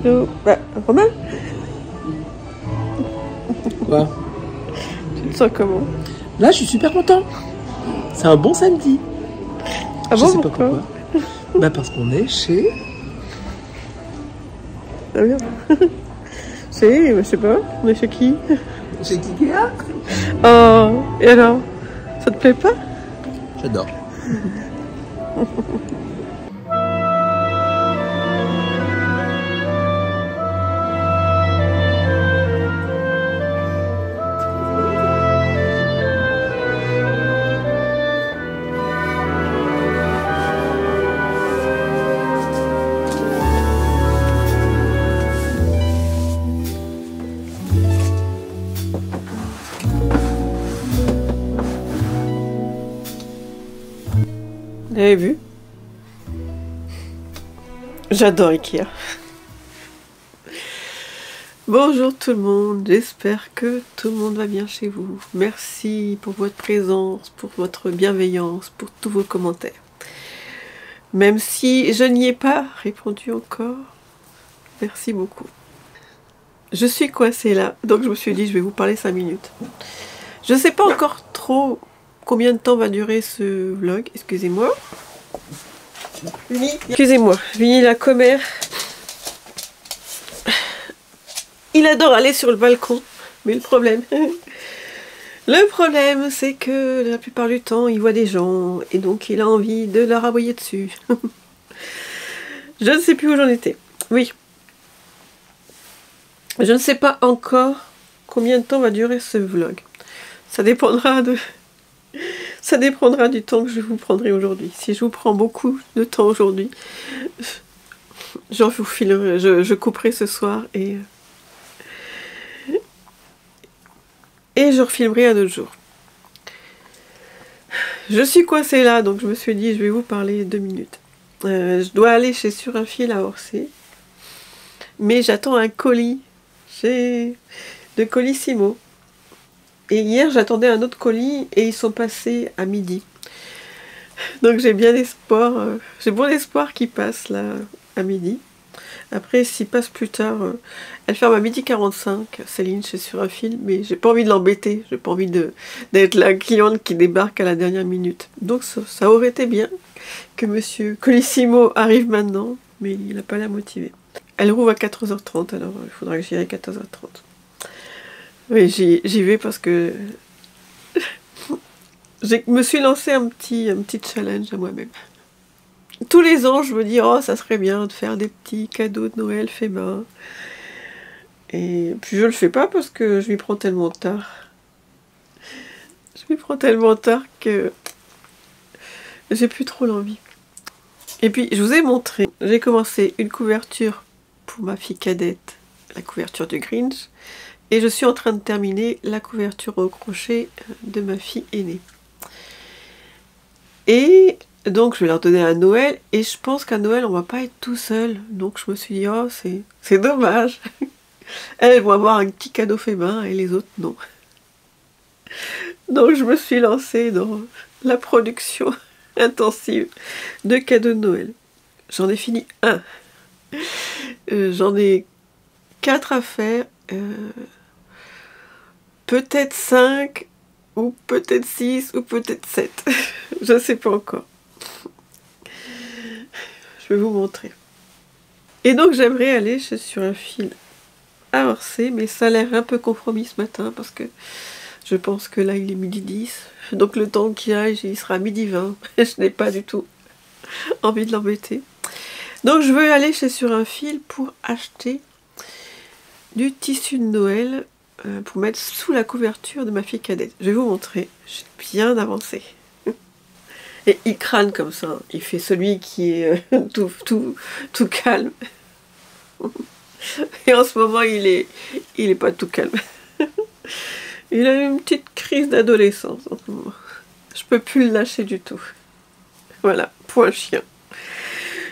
Romain, Quoi? tu te sens comment? Là, je suis super content. C'est un bon samedi. Ah Je bon, sais pas pourquoi? pourquoi. Bah parce qu'on est chez... Ah bien. Je sais pas, on est chez qui? Chez Ikea. Oh, et alors? Ça te plaît pas? J'adore. Vous avez vu? J'adore Ikea. Bonjour tout le monde, j'espère que tout le monde va bien chez vous. Merci pour votre présence, pour votre bienveillance, pour tous vos commentaires. Même si je n'y ai pas répondu encore, merci beaucoup. Je suis coincée là, donc je me suis dit je vais vous parler 5 minutes. Je ne sais pas encore trop combien de temps va durer ce vlog, excusez-moi. Excusez-moi, Vinny la commère. Il adore aller sur le balcon, mais le problème c'est que la plupart du temps il voit des gens et donc il a envie de leur aboyer dessus. Je ne sais plus où j'en étais. Oui. Je ne sais pas encore combien de temps va durer ce vlog. Ça dépendra du temps que je vous prendrai aujourd'hui. Si je vous prends beaucoup de temps aujourd'hui, j'en vous filerai, je couperai ce soir et je refilmerai un autre jour. Je suis coincée là, donc je me suis dit je vais vous parler 2 minutes. Je dois aller chez Sur un fil à Orsay, mais j'attends un colis de Colissimo. Et hier j'attendais un autre colis et ils sont passés à midi. Donc j'ai bien espoir, j'ai bon espoir qu'ils passent là à midi. Après s'ils passent plus tard, elle ferme à 12h45, Céline chez Sur un fil, mais j'ai pas envie de l'embêter, j'ai pas envie d'être la cliente qui débarque à la dernière minute. Donc ça aurait été bien que monsieur Colissimo arrive maintenant, mais il n'a pas l'air motivé. Elle rouvre à 14h30, alors il faudra que j'y aille à 14h30. Oui, j'y vais parce que je me suis lancé un petit challenge à moi-même. Tous les ans, je me dis, oh, ça serait bien de faire des petits cadeaux de Noël faits main. Et puis je le fais pas parce que je m'y prends tellement tard. Je m'y prends tellement tard que j'ai plus trop l'envie. Et puis, je vous ai montré, j'ai commencé une couverture pour ma fille cadette, la couverture du Grinch. Et je suis en train de terminer la couverture au crochet de ma fille aînée. Et donc je vais leur donner à Noël. Et je pense qu'à Noël on va pas être tout seul. Donc je me suis dit oh c'est dommage. Elles vont avoir un petit cadeau fait main et les autres non. Donc je me suis lancée dans la production intensive de cadeaux de Noël. J'en ai fini un. J'en ai 4 à faire. Peut-être 5, ou peut-être 6, ou peut-être 7. Je ne sais pas encore. Je vais vous montrer. Et donc j'aimerais aller sur un fil à Orsay, mais ça a l'air un peu compromis ce matin, parce que je pense que là il est 12h10. Donc le temps qu'il aille, il sera 12h20. Je n'ai pas du tout envie de l'embêter. Donc je veux aller chez Sur un fil pour acheter du tissu de Noël pour mettre sous la couverture de ma fille cadette. Je vais vous montrer, j'ai bien avancé. Et il crâne comme ça, il fait celui qui est tout calme. Et en ce moment, il est pas tout calme. Il a une petite crise d'adolescence en ce moment. Je peux plus le lâcher du tout. Voilà, point chien.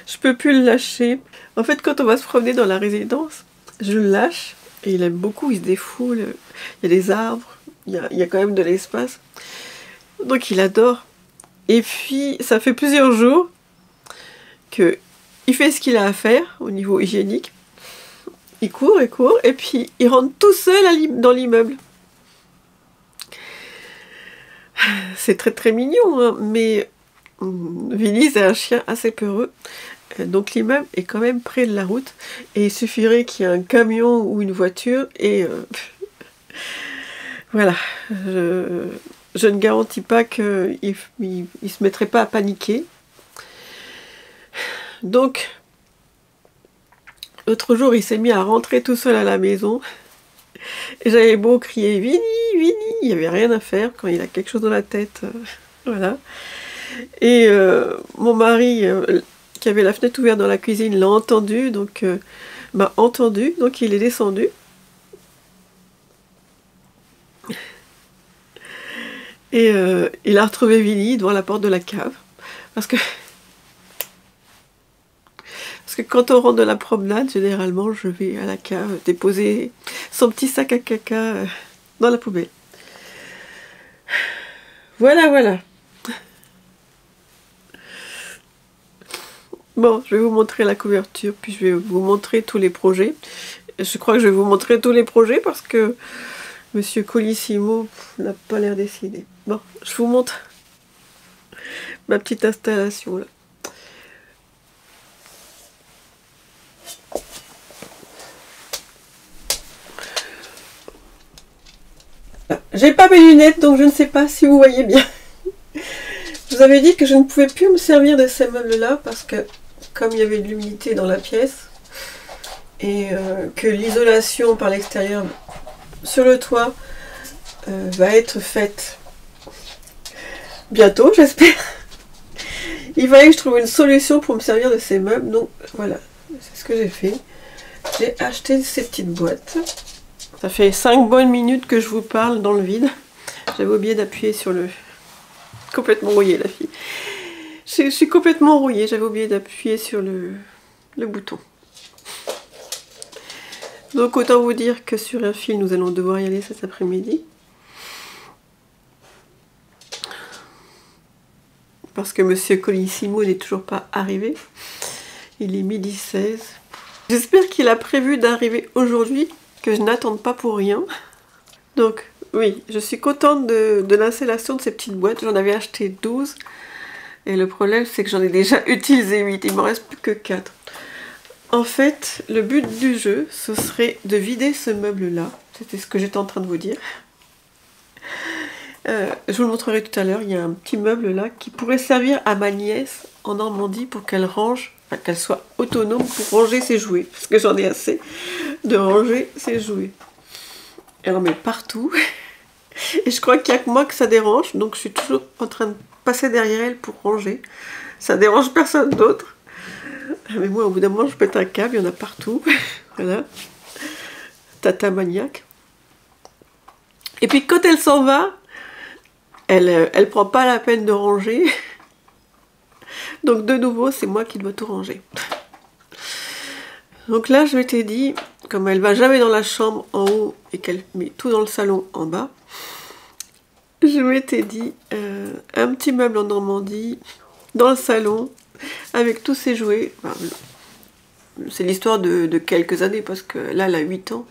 Je peux plus le lâcher. En fait, quand on va se promener dans la résidence, je le lâche. Et il aime beaucoup, il se défoule, il y a des arbres, il y a quand même de l'espace. Donc il adore. Et puis ça fait plusieurs jours qu'il fait ce qu'il a à faire au niveau hygiénique. il court, et puis il rentre tout seul dans l'immeuble. C'est très très mignon, hein, mais Vinny, c'est un chien assez peureux. Donc l'immeuble est quand même près de la route, et il suffirait qu'il y ait un camion ou une voiture, et voilà. Je ne garantis pas qu'il ne se mettrait pas à paniquer. Donc, l'autre jour, il s'est mis à rentrer tout seul à la maison. Et j'avais beau crier « Vinny, Vinny !» il n'y avait rien à faire quand il a quelque chose dans la tête. Voilà. Et mon mari, qui avait la fenêtre ouverte dans la cuisine, l'a entendu, donc m'a entendu, donc il est descendu. Et il a retrouvé Vinny devant la porte de la cave. Parce que quand on rentre de la promenade, généralement, je vais à la cave déposer son petit sac à caca dans la poubelle. Voilà, voilà. Bon, je vais vous montrer la couverture, puis je vais vous montrer tous les projets. Je crois que je vais vous montrer tous les projets parce que Monsieur Colissimo n'a pas l'air décidé. Bon, je vous montre ma petite installation là. J'ai pas mes lunettes, donc je ne sais pas si vous voyez bien. Je vous avais dit que je ne pouvais plus me servir de ces meubles-là parce que, comme il y avait de l'humidité dans la pièce, et que l'isolation par l'extérieur sur le toit va être faite bientôt, j'espère. Il fallait que je trouve une solution pour me servir de ces meubles, donc voilà, c'est ce que j'ai fait. J'ai acheté ces petites boîtes. Ça fait 5 bonnes minutes que je vous parle dans le vide. J'avais oublié d'appuyer sur le... Complètement rouillée la fille. Je suis complètement rouillée, j'avais oublié d'appuyer sur le bouton. Donc autant vous dire que sur un fil, nous allons devoir y aller cet après-midi. Parce que Monsieur Colissimo n'est toujours pas arrivé. Il est 12h16. J'espère qu'il a prévu d'arriver aujourd'hui, que je n'attende pas pour rien. Donc oui, je suis contente de l'installation de ces petites boîtes. J'en avais acheté 12. Et le problème, c'est que j'en ai déjà utilisé 8. Il ne m'en reste plus que 4. En fait, le but du jeu, ce serait de vider ce meuble-là. C'était ce que j'étais en train de vous dire. Je vous le montrerai tout à l'heure. Il y a un petit meuble là qui pourrait servir à ma nièce en Normandie pour qu'elle range, enfin, qu'elle soit autonome pour ranger ses jouets. Parce que j'en ai assez de ranger ses jouets. Elle en met partout. Et je crois qu'il n'y a que moi que ça dérange. Donc je suis toujours en train de passer derrière elle pour ranger. Ça dérange personne d'autre. Mais moi, au bout d'un moment, je pète un câble. Il y en a partout. Voilà. Tata maniaque. Et puis quand elle s'en va, elle prend pas la peine de ranger. Donc de nouveau, c'est moi qui dois tout ranger. Donc là, je m'étais dit, comme elle va jamais dans la chambre en haut et qu'elle met tout dans le salon en bas, je m'étais dit un petit meuble en Normandie, dans le salon, avec tous ses jouets. Enfin, c'est l'histoire de quelques années, parce que là, elle a 8 ans.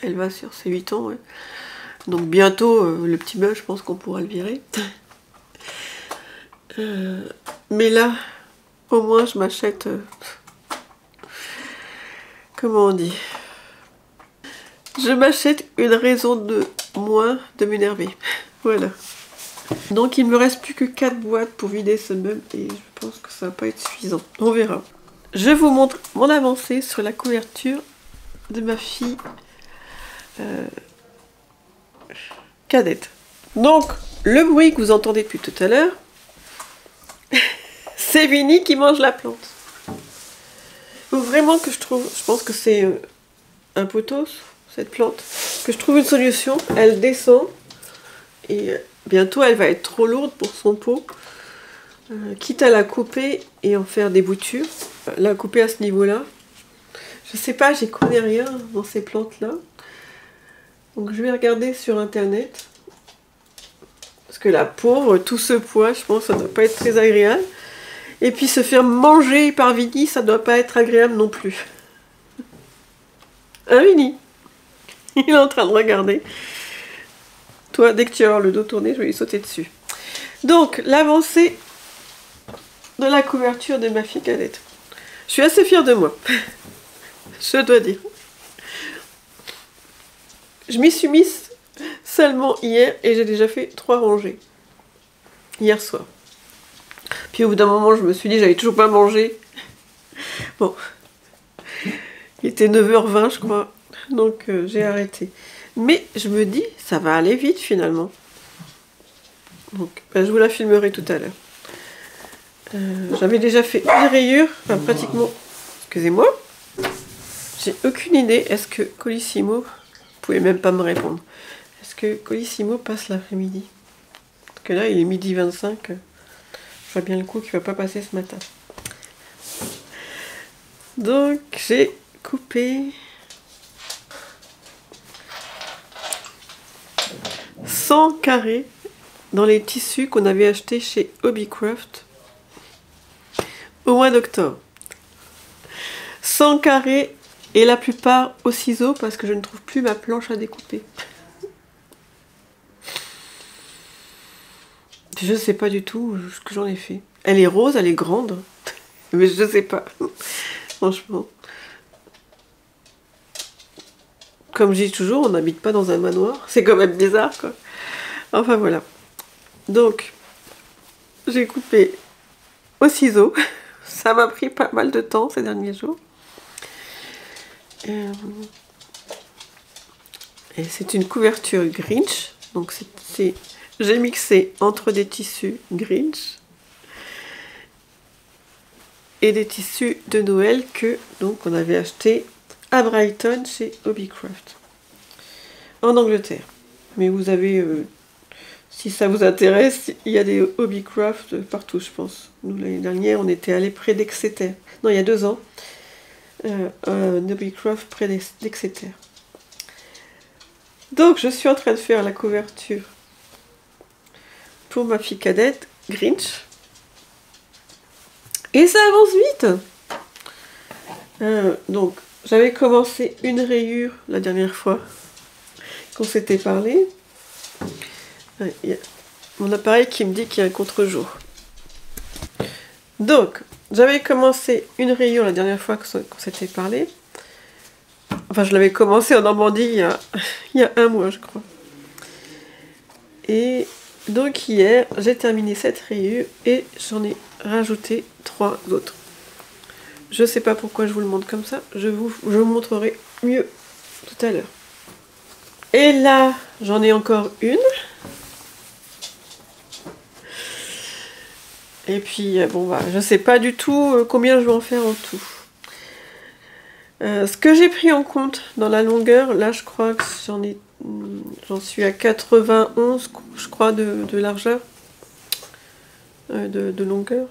Elle va sur ses 8 ans, ouais. Donc bientôt, le petit meuble, je pense qu'on pourra le virer. Mais là, au moins, je m'achète... comment on dit? Je m'achète une raison de moins de m'énerver. Voilà. Donc il me reste plus que 4 boîtes pour vider ce meuble et je pense que ça va pas être suffisant. On verra. Je vous montre mon avancée sur la couverture de ma fille cadette. Donc le bruit que vous entendez depuis tout à l'heure, c'est Vinny qui mange la plante. Faut vraiment que je pense que c'est un pothos, cette plante, que je trouve une solution. Elle descend et bientôt elle va être trop lourde pour son pot. Quitte à la couper et en faire des boutures, la couper à ce niveau-là. Je sais pas, j'y connais rien dans ces plantes-là. Donc je vais regarder sur internet. Parce que la pauvre, tout ce poids, je pense que ça ne doit pas être très agréable. Et puis se faire manger par Vinny, ça ne doit pas être agréable non plus. Un mini. Il est en train de regarder. Toi, dès que tu vas avoir le dos tourné, je vais lui sauter dessus. Donc, l'avancée de la couverture de ma fille cadette. Je suis assez fière de moi. Je dois dire. Je m'y suis mise seulement hier et j'ai déjà fait 3 rangées. Hier soir. Puis au bout d'un moment, je me suis dit, j'avais toujours pas mangé. Bon. Il était 9h20, je crois. Donc, j'ai arrêté. Mais je me dis, ça va aller vite finalement. Donc, ben, je vous la filmerai tout à l'heure. J'avais déjà fait une rayure, enfin pratiquement. Excusez-moi. J'ai aucune idée. Est-ce que Colissimo, vous pouvez même pas me répondre. Est-ce que Colissimo passe l'après-midi? Parce que là, il est 12h25. Je vois bien le coup qu'il va pas passer ce matin. Donc, j'ai coupé 100 carrés dans les tissus qu'on avait achetés chez Hobbycraft au mois d'octobre. 100 carrés et la plupart au ciseau parce que je ne trouve plus ma planche à découper. Je sais pas du tout ce que j'en ai fait. Elle est rose, elle est grande, mais je sais pas. Franchement. Comme je dis toujours, on n'habite pas dans un manoir. C'est quand même bizarre, quoi. Enfin, voilà. Donc, j'ai coupé au ciseau. Ça m'a pris pas mal de temps ces derniers jours. Et c'est une couverture Grinch. Donc, j'ai mixé entre des tissus Grinch et des tissus de Noël que donc on avait acheté à Brighton chez Hobbycraft en Angleterre. Mais vous avez, si ça vous intéresse, il y a des Hobbycraft partout, je pense. Nous l'année dernière, on était allé près d'Exeter. Non, il y a 2 ans, un Hobbycraft près d'Exeter. Donc, je suis en train de faire la couverture pour ma fille cadette, Grinch. Et ça avance vite. Donc, j'avais commencé une rayure la dernière fois qu'on s'était parlé. Il y a mon appareil qui me dit qu'il y a un contre-jour. Donc, j'avais commencé une rayure la dernière fois qu'on s'était parlé. Enfin, je l'avais commencé en Normandie il y a 1 mois, je crois. Et donc hier, j'ai terminé cette rayure et j'en ai rajouté 3 autres. Je sais pas pourquoi je vous le montre comme ça. Je vous montrerai mieux tout à l'heure. Et là, j'en ai encore une. Et puis, bon, bah, je sais pas du tout combien je vais en faire en tout. Ce que j'ai pris en compte dans la longueur, là, je crois que j'en suis à 91, je crois, de largeur. De longueur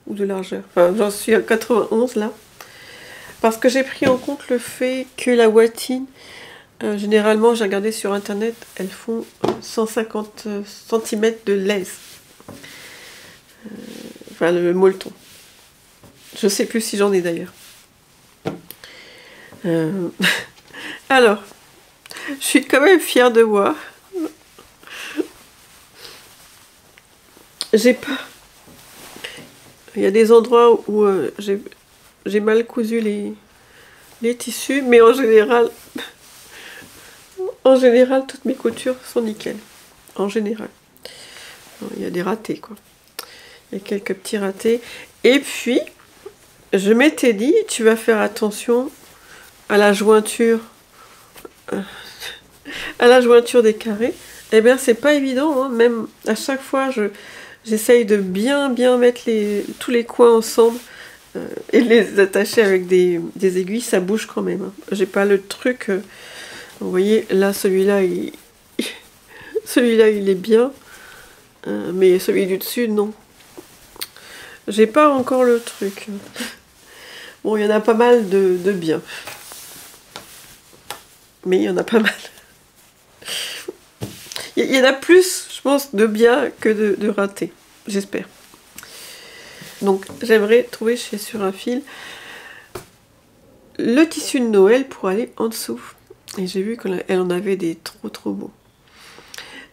ou de largeur. Enfin, j'en suis à 91 là. Parce que j'ai pris en compte le fait que la watine, généralement, j'ai regardé sur internet, elles font 150 cm de laise. Enfin, le molleton. Je sais plus si j'en ai d'ailleurs. Alors, je suis quand même fière de moi. J'ai pas... Il y a des endroits où j'ai mal cousu les tissus, mais en général, toutes mes coutures sont nickel. En général. Il y a des ratés, quoi. Il y a quelques petits ratés. Et puis, je m'étais dit, tu vas faire attention à la jointure, des carrés. Eh bien, c'est pas évident, hein. Même à chaque fois, j'essaye de bien mettre tous les coins ensemble et de les attacher avec des aiguilles, ça bouge quand même. Hein. J'ai pas le truc. Vous voyez, là, celui-là, il est bien, mais celui du dessus, non. J'ai pas encore le truc. Bon, il y en a pas mal de bien. Mais il y en a pas mal. Il y en a plus, je pense, de bien que de ratés. J'espère. Donc, j'aimerais trouver sur un fil le tissu de Noël pour aller en dessous. Et j'ai vu qu'elle en avait des trop beaux.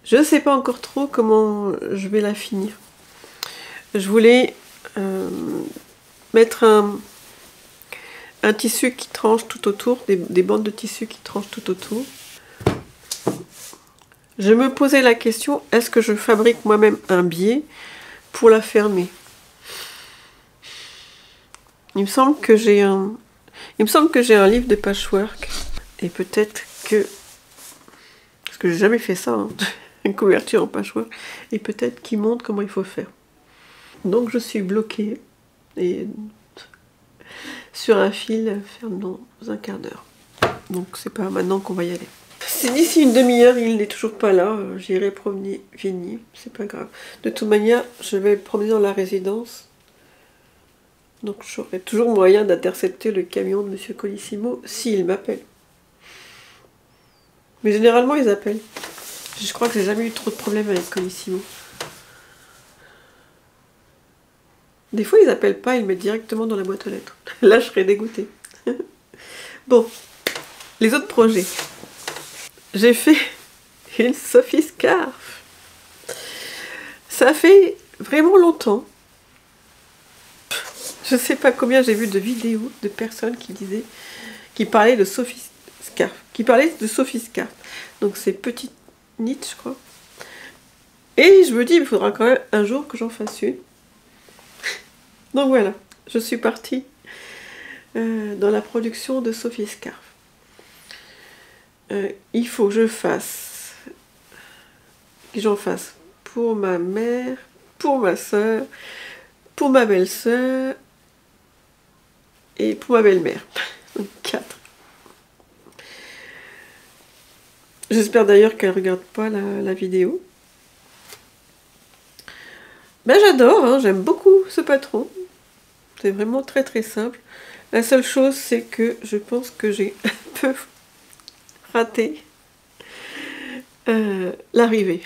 Je ne sais pas encore trop comment je vais la finir. Je voulais mettre un tissu qui tranche tout autour, des bandes de tissu qui tranchent tout autour. Je me posais la question, est-ce que je fabrique moi-même un biais pour la fermer? Il me semble que j'ai un livre de patchwork et peut-être que, parce que j'ai jamais fait ça, hein, une couverture en patchwork, et peut-être qu'il montre comment il faut faire. Donc je suis bloquée et sur un fil faire dans un quart d'heure. Donc c'est pas maintenant qu'on va y aller. Si d'ici une demi-heure il n'est toujours pas là, j'irai promener Vinny, c'est pas grave. De toute manière, je vais promener dans la résidence. Donc j'aurai toujours moyen d'intercepter le camion de Monsieur Colissimo s'il m'appelle. Mais généralement ils appellent. Je crois que j'ai jamais eu trop de problèmes avec Colissimo. Des fois ils appellent pas, ils le mettent directement dans la boîte aux lettres. Là je serais dégoûtée. Bon, les autres projets. J'ai fait une Sophie Scarf. Ça fait vraiment longtemps. Je sais pas combien j'ai vu de vidéos de personnes qui parlaient de Sophie Scarf. Donc c'est petite knit, je crois. Et je me dis, il faudra quand même un jour que j'en fasse une. Donc voilà, je suis partie dans la production de Sophie Scarf. Il faut que j'en fasse pour ma mère, pour ma soeur, pour ma belle-sœur et pour ma belle-mère. Donc 4. J'espère d'ailleurs qu'elle ne regarde pas la vidéo. Ben j'adore, hein, j'aime beaucoup ce patron. C'est vraiment très simple. La seule chose, c'est que je pense que j'ai un peu raté l'arrivée.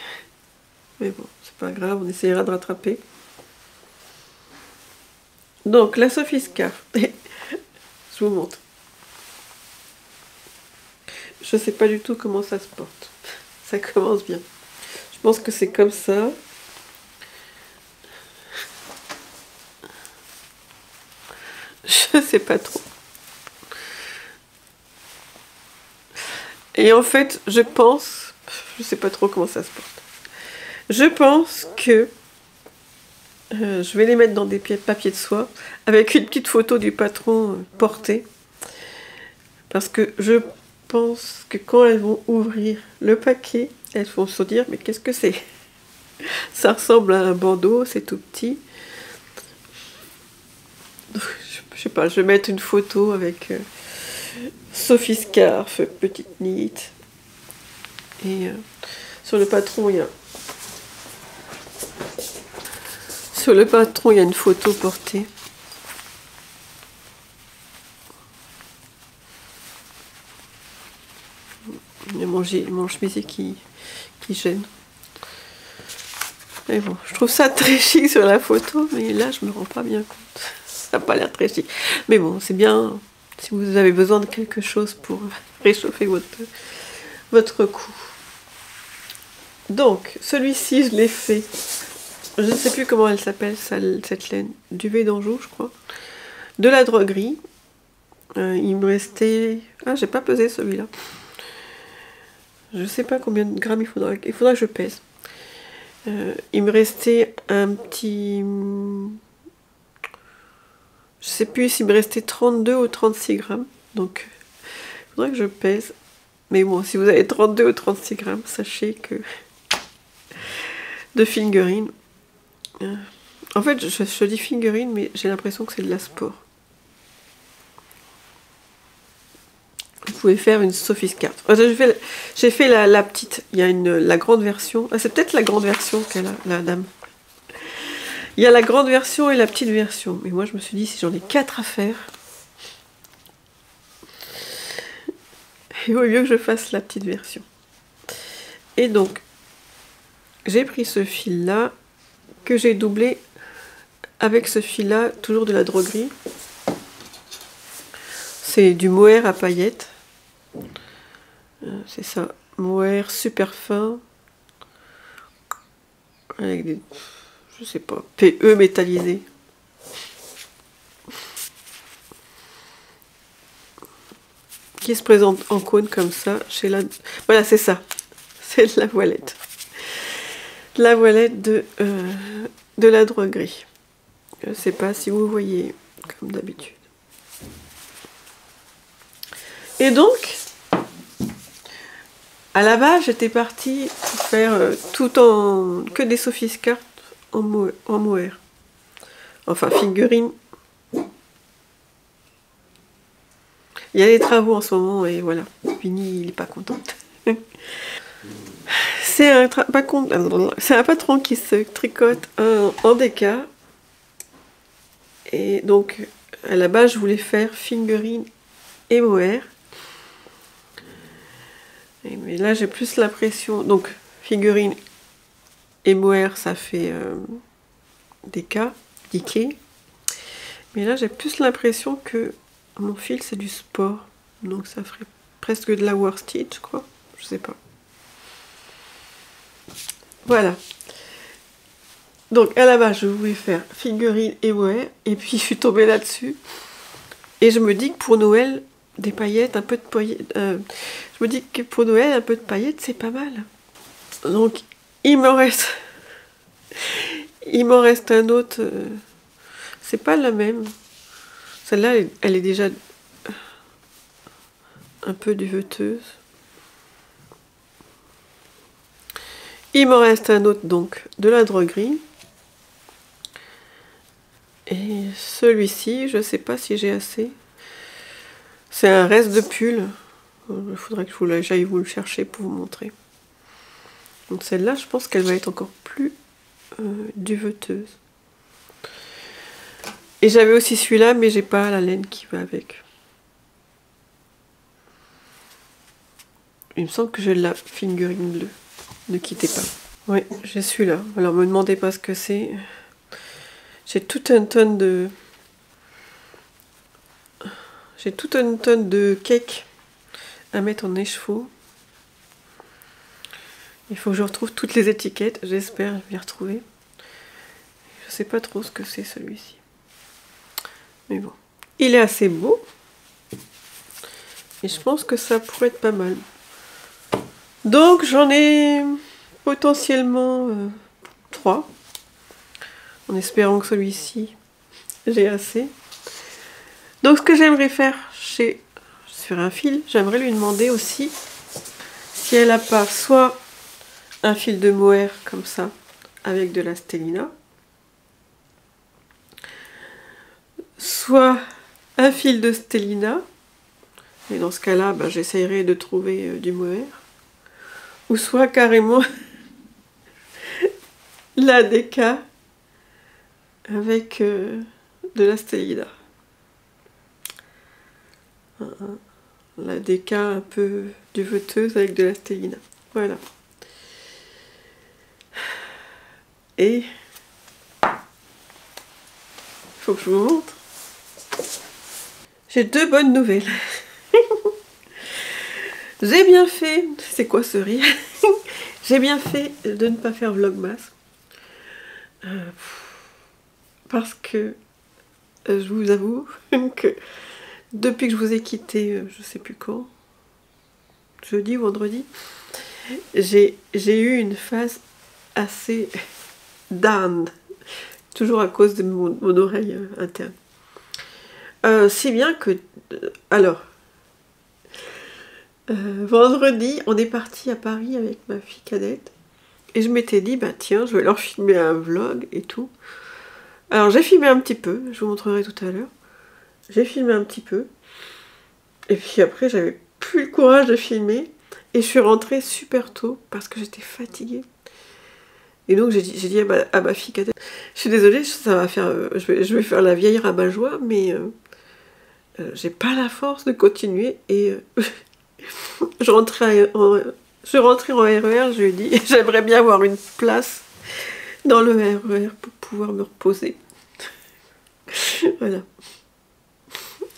Mais bon, c'est pas grave, on essayera de rattraper. Donc, la Sophie Scarf. Je vous montre. Je sais pas du tout comment ça se porte. Ça commence bien. Je pense que c'est comme ça. Je sais pas trop. Et en fait, je sais pas trop comment ça se porte. Je pense que je vais les mettre dans des papiers de soie avec une petite photo du patron porté. Parce que je pense que quand elles vont ouvrir le paquet, elles vont se dire, mais qu'est-ce que c'est? Ça ressemble à un bandeau, c'est tout petit. Je sais pas, je vais mettre une photo avec Sophie Scarf, petite knit. Et sur le patron, il y a une photo portée. Il y a mon chemisier qui gêne. Mais bon, je trouve ça très chic sur la photo, mais là, je me rends pas bien compte. Ça n'a pas l'air très chic. Mais bon, c'est bien si vous avez besoin de quelque chose pour réchauffer votre cou. Donc, celui-ci, je l'ai fait. Je ne sais plus comment elle s'appelle, cette laine. Duvet d'Anjou, je crois. De la droguerie. Il me restait... Ah, j'ai pas pesé celui-là. Je sais pas combien de grammes il faudra que je pèse. Il me restait un petit... Je sais plus s'il me restait 32 ou 36 grammes. Donc, il faudrait que je pèse. Mais bon, si vous avez 32 ou 36 grammes, sachez que... De fingering. En fait, je dis fingering, mais j'ai l'impression que c'est de la sport. Vous pouvez faire une Sophie Scarf. J'ai fait la petite. Il y a la grande version. Ah, c'est peut-être la grande version qu'elle a, la dame. Il y a la grande version et la petite version. Mais moi, je me suis dit, si j'en ai 4 à faire, il vaut mieux que je fasse la petite version. Et donc, j'ai pris ce fil-là, que j'ai doublé avec ce fil-là, toujours de la droguerie. C'est du mohair à paillettes. C'est ça, mohair super fin. Avec des, je sais pas, PE métallisé. Qui se présente en cône comme ça chez la... Voilà, c'est ça. C'est la voilette. La voilette de la droguerie. Je ne sais pas si vous voyez, comme d'habitude. Et donc, à la base, j'étais partie pour faire tout en... que des sophiscartes en mohair. Enfin, figurines. Il y a des travaux en ce moment et voilà. Vinny, il n'est pas content. C'est un patron qui se tricote en déca. Et donc, à la base, je voulais faire figurines et mohair. Mais là, j'ai plus l'impression... Donc, figurines et mohair, ça fait déca, diquet. Mais là, j'ai plus l'impression que mon fil, c'est du sport. Donc, ça ferait presque de la worsted, quoi. Je sais pas. Voilà. Donc à la base je voulais faire figurine et mohair et puis je suis tombée là-dessus et je me dis que pour Noël des paillettes, un peu de paillettes, je me dis que pour Noël un peu de paillettes c'est pas mal. Donc il m'en reste un autre, c'est pas la même. Celle-là elle est déjà un peu duveteuse. Il m'en reste un autre donc de la droguerie. Et celui-ci, je sais pas si j'ai assez. C'est un reste de pull. Il faudrait que j'aille vous le chercher pour vous montrer. Donc celle-là, je pense qu'elle va être encore plus duveteuse. Et j'avais aussi celui-là, mais j'ai pas la laine qui va avec. Il me semble que j'ai la figurine bleue. Ne quittez pas. Oui, j'ai celui-là. Alors, me demandez pas ce que c'est. J'ai toute une tonne de... J'ai toute une tonne de cake à mettre en écheveau. Il faut que je retrouve toutes les étiquettes. J'espère les retrouver. Je sais pas trop ce que c'est celui-ci. Mais bon. Il est assez beau. Et je pense que ça pourrait être pas mal. Donc j'en ai potentiellement 3. En espérant que celui-ci, j'ai assez. Donc ce que j'aimerais faire sur un fil, j'aimerais lui demander aussi si elle a pas soit un fil de mohair comme ça, avec de la stellina, soit un fil de stellina, et dans ce cas-là, ben, j'essayerai de trouver du mohair, ou soit carrément la déca avec de la stellina. La déca un peu duveteuse avec de la stellina. Voilà. Et faut que je vous montre. J'ai 2 bonnes nouvelles. J'ai bien fait. C'est quoi ce rire? J'ai bien fait de ne pas faire vlogmas. Parce que je vous avoue que depuis que je vous ai quitté, je sais plus quand, jeudi ou vendredi, j'ai eu une phase assez down, toujours à cause de mon oreille interne. Si bien que, alors, vendredi, on est parti à Paris avec ma fille cadette, et je m'étais dit, bah tiens, je vais leur filmer un vlog et tout. Alors j'ai filmé un petit peu, je vous montrerai tout à l'heure. J'ai filmé un petit peu, et puis après j'avais plus le courage de filmer, et je suis rentrée super tôt parce que j'étais fatiguée. Et donc j'ai dit à ma fille cadette, je suis désolée, ça va faire, je vais faire la vieille rabat-joie, mais j'ai pas la force de continuer. Et je rentrais en RER, je lui ai dit, j'aimerais bien avoir une place dans le RER pour pouvoir me reposer. Voilà.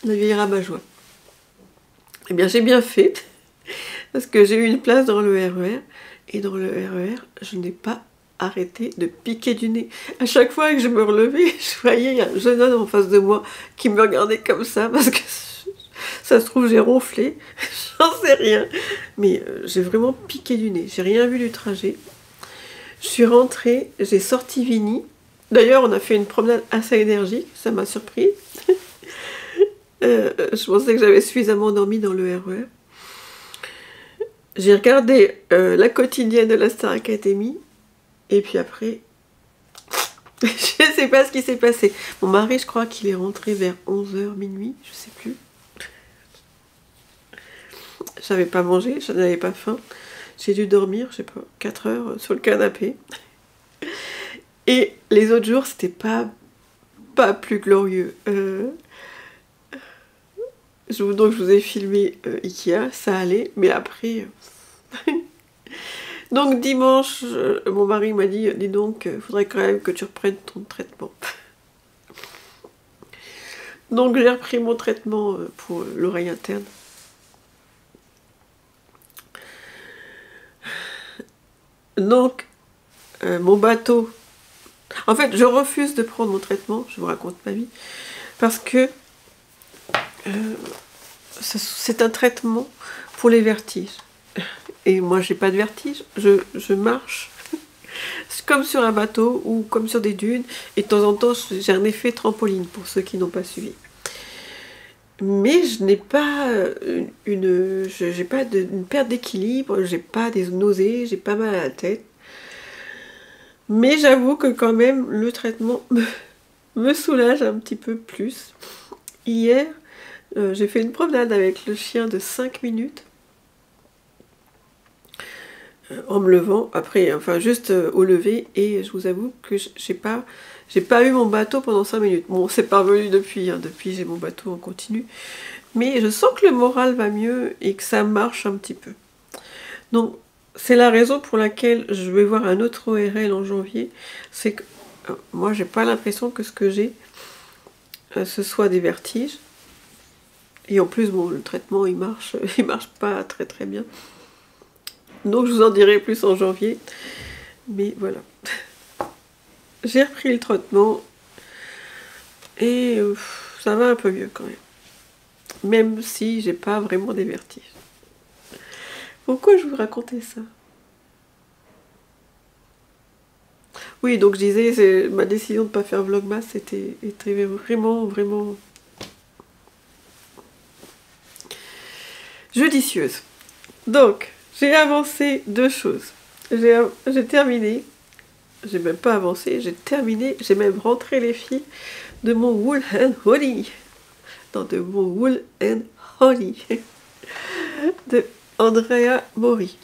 La vieille rabat-joie. Eh bien, j'ai bien fait, parce que j'ai eu une place dans le RER, et dans le RER, je n'ai pas arrêté de piquer du nez. À chaque fois que je me relevais, je voyais un jeune homme en face de moi qui me regardait comme ça, parce que ça se trouve, j'ai ronflé, j'en sais rien. Mais j'ai vraiment piqué du nez, j'ai rien vu du trajet. Je suis rentrée, j'ai sorti Vini. D'ailleurs, on a fait une promenade assez énergique, ça m'a surpris. Je pensais que j'avais suffisamment dormi dans le RER. J'ai regardé la quotidienne de la Star Academy. Et puis après, je ne sais pas ce qui s'est passé. Mon mari, je crois qu'il est rentré vers 11h, minuit, je sais plus. J'avais pas mangé, je n'avais pas faim. J'ai dû dormir, je sais pas, 4 heures sur le canapé. Et les autres jours, c'était pas plus glorieux. Donc je vous ai filmé Ikea, ça allait, mais après... Donc dimanche, mon mari m'a dit, dis donc, il faudrait quand même que tu reprennes ton traitement. Donc j'ai repris mon traitement pour l'oreille interne. Donc, mon bateau... En fait, je refuse de prendre mon traitement, je vous raconte ma vie, parce que c'est un traitement pour les vertiges. Et moi, j'ai pas de vertige, je marche comme sur un bateau ou comme sur des dunes, et de temps en temps, j'ai un effet trampoline, pour ceux qui n'ont pas suivi. Mais je n'ai pas j'ai pas une perte d'équilibre, j'ai pas des nausées, j'ai pas mal à la tête. Mais j'avoue que quand même, le traitement me soulage un petit peu plus. Hier, j'ai fait une promenade avec le chien de 5 minutes. En me levant, après, enfin juste au lever, et je vous avoue que j'ai pas eu mon bateau pendant 5 minutes. Bon, c'est pas revenu depuis, hein, depuis j'ai mon bateau en continu. Mais je sens que le moral va mieux et que ça marche un petit peu. Donc, c'est la raison pour laquelle je vais voir un autre ORL en janvier. C'est que moi, j'ai pas l'impression que ce que j'ai, ce soit des vertiges. Et en plus, bon, le traitement, il marche pas très très bien. Donc, je vous en dirai plus en janvier. Mais voilà. J'ai repris le traitement. Et ça va un peu mieux quand même. Même si j'ai pas vraiment des vertiges. Pourquoi je vous racontais ça? Oui, donc je disais, ma décision de ne pas faire Vlogmas était vraiment judicieuse. Donc, j'ai avancé 2 choses. J'ai terminé, j'ai même pas avancé, j'ai terminé, j'ai même rentré les fils de mon Wool and Honey. De mon Wool and Honey. De Andrea Mori.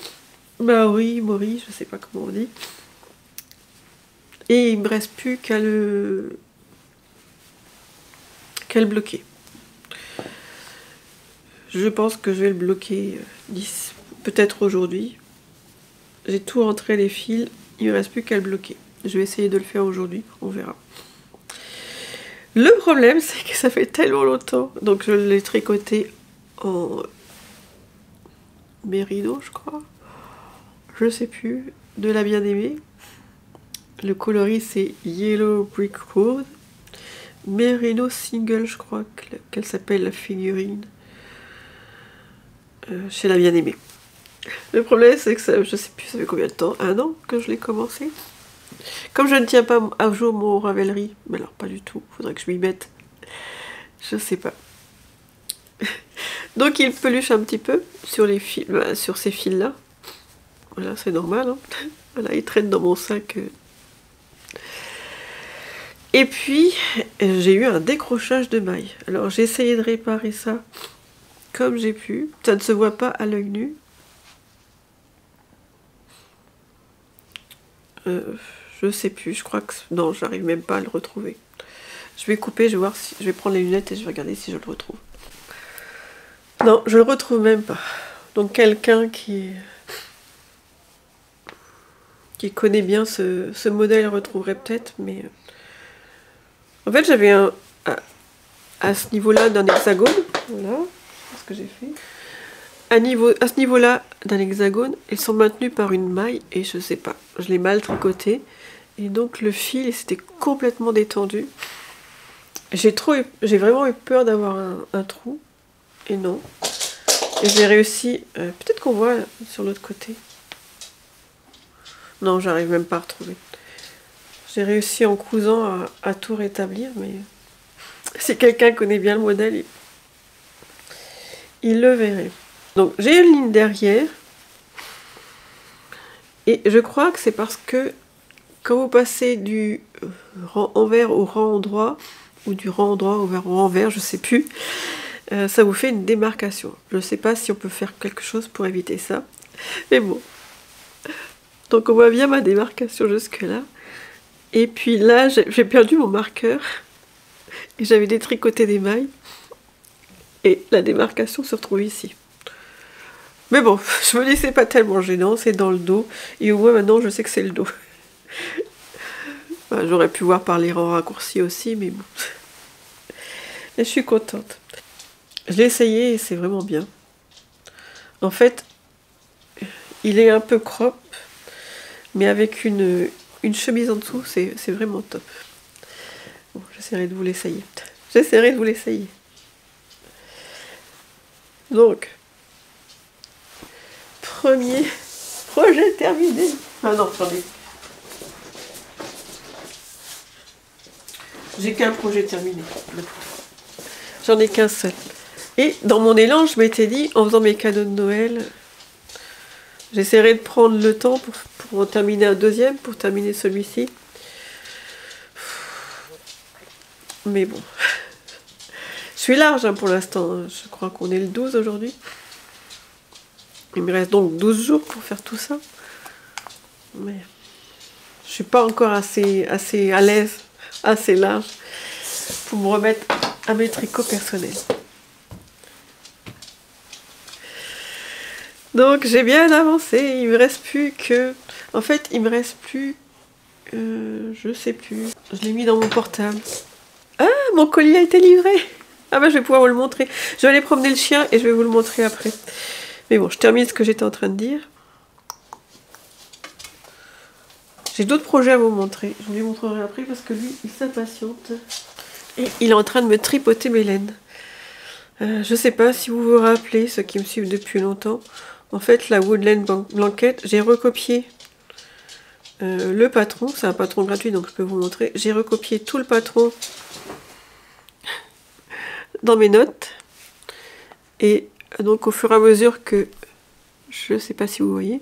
Mori, je sais pas comment on dit. Et il me reste plus qu'à le bloquer. Je pense que je vais le bloquer peut-être aujourd'hui. J'ai tout rentré les fils, il me reste plus qu'à le bloquer. Je vais essayer de le faire aujourd'hui, on verra. Le problème, c'est que ça fait tellement longtemps, donc je l'ai tricoté en mérino, je crois. Je sais plus, de la bien-aimée. Le coloris, c'est Yellow Brick Road. Merino Single, je crois qu'elle s'appelle la figurine. Chez la bien-aimée. Le problème, c'est que ça, je sais plus, ça fait combien de temps? 1 an que je l'ai commencé. Comme je ne tiens pas à jour mon Ravelry, mais alors pas du tout, faudrait que je m'y mette. Je sais pas. Donc il peluche un petit peu sur les fils, sur ces fils-là. Voilà, c'est normal. Hein. Voilà, il traîne dans mon sac. Et puis, j'ai eu un décrochage de mailles. Alors, j'ai essayé de réparer ça comme j'ai pu. Ça ne se voit pas à l'œil nu. Je sais plus, je crois que... Non, j'arrive même pas à le retrouver. Je vais couper, je vais voir si... Je vais prendre les lunettes et je vais regarder si je le retrouve. Non, je le retrouve même pas. Donc, quelqu'un qui connaît bien ce modèle retrouverait peut-être, mais... En fait, j'avais à ce niveau-là d'un hexagone, voilà. ce que j'ai fait. À ce niveau-là d'un hexagone, ils sont maintenus par une maille et je sais pas, je l'ai mal tricoté et donc le fil s'était complètement détendu. J'ai vraiment eu peur d'avoir un trou et non. Et j'ai réussi, peut-être qu'on voit sur l'autre côté. Non, j'arrive même pas à retrouver. J'ai réussi en cousant à tout rétablir, mais si quelqu'un connaît bien le modèle, il le verrait. Donc j'ai une ligne derrière. Et je crois que c'est parce que quand vous passez du rang envers au rang droit, ou du rang droit au rang envers, je sais plus, ça vous fait une démarcation. Je ne sais pas si on peut faire quelque chose pour éviter ça. Mais bon. Donc on voit bien ma démarcation jusque là. Et puis là, j'ai perdu mon marqueur. Et j'avais détricoté des mailles. Et la démarcation se retrouve ici. Mais bon, je me dis c'est pas tellement gênant, c'est dans le dos. Et au moins maintenant je sais que c'est le dos. Enfin, j'aurais pu voir par les rangs raccourcis aussi, mais bon. Et je suis contente. Je l'ai essayé et c'est vraiment bien. En fait, il est un peu crop, mais avec une chemise en dessous, c'est vraiment top. Bon, j'essaierai de vous l'essayer. J'essaierai de vous l'essayer. Donc, premier projet terminé. Ah non, attendez. J'ai qu'un projet terminé. J'en ai qu'un seul. Et dans mon élan, je m'étais dit, en faisant mes cadeaux de Noël, j'essaierai de prendre le temps pour en terminer un deuxième, pour terminer celui-ci. Mais bon. Je suis large hein, pour l'instant. Je crois qu'on est le 12 aujourd'hui. Il me reste donc 12 jours pour faire tout ça. Mais je suis pas encore assez à l'aise, assez large pour me remettre à mes tricots personnels. Donc j'ai bien avancé. Il me reste plus que... En fait, il me reste plus... je sais plus. Je l'ai mis dans mon portable. Ah, mon colis a été livré. Ah ben je vais pouvoir vous le montrer. Je vais aller promener le chien et je vais vous le montrer après. Mais bon, je termine ce que j'étais en train de dire. J'ai d'autres projets à vous montrer. Je vous les montrerai après parce que lui, il s'impatiente. Et il est en train de me tripoter mes laines. Je sais pas si vous vous rappelez, ceux qui me suivent depuis longtemps. En fait, la Woodland Blanket, j'ai recopié le patron. C'est un patron gratuit, donc je peux vous montrer. J'ai recopié tout le patron dans mes notes. Et donc, au fur et à mesure que... Je sais pas si vous voyez.